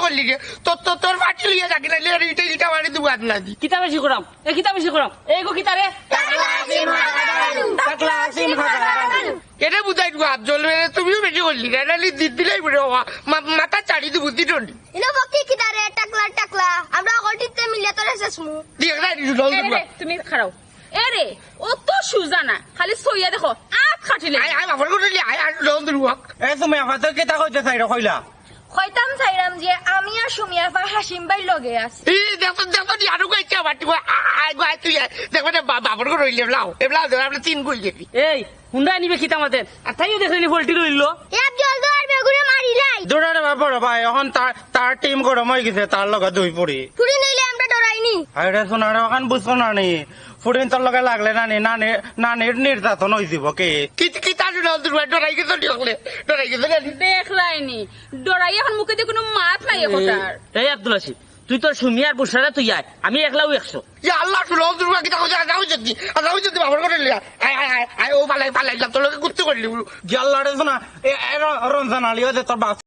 করলি রে তোর পাটি লিয়ে থাকি না ইটা মারি দেবো আর না দি কিতা বেশি করাম এ কিতা বেশি করাম এই গো কিতা রে এটা বুঝাই দিব হাত জ্বলবে তুমিও বেশি করলি না নালি দিলেই বলে মাথা চাড়ি দিব বুদ্ধি টন্ডি ইনো বকি কিদারে টাকলা আমরা গটিতে মিলে তোরে শেষমু দেখ না তুমি খারাও এরে ও তো সুজা না খালি সইয়া দেখো আট খাটিলে আই বাবার করে আই আর লোন দিব এ তুমি আপাতত কেটা কইতে চাই কইলা কইতাম চাইরাম যে আমি আর সুমিয়া পা হাসিম ভাই লগে আছি এই দেখো আরো কইছে বাটিব আই গো তুই দেখো না বাবার করে রইলে এবলাও আমরা তিন কই গেছি এই হুন্ডা নিবে কিতা মাতে আর তাইও দেখলি পোল্ট্রি রইলো এক জল দর বেগুনে মারিলাই দৌড়ারে বড় ভাই এখন তার টিম গরম হয়ে গেছে তার লগে দুই পড়ি ফুড়ি নইলে আমরা ডরাইনি আরে শোনারে ওখান বুঝছো না নি ফুটিন তোর লগে লাগলে নানির নির্যাতন হয়ে যাব কে কি তার ডরাই গেছে ডরাই গেছে দেখলাইনি ডরাই এখন মুখে দিয়ে কোনো মাত নাই এখোটার এই আব্দুল আসিফ তুই তোর সুমিয়ার বুসারা তুই আয় আমি একলাও 100 ইয়া আল্লাহ লোন দিব কি তাকো যাও যদি বাবার করে লিয়া আই ও পালাই তোর লগে কুত্তে করলি জাল্লারে শোনা রমজান আলিও যে তোর বাস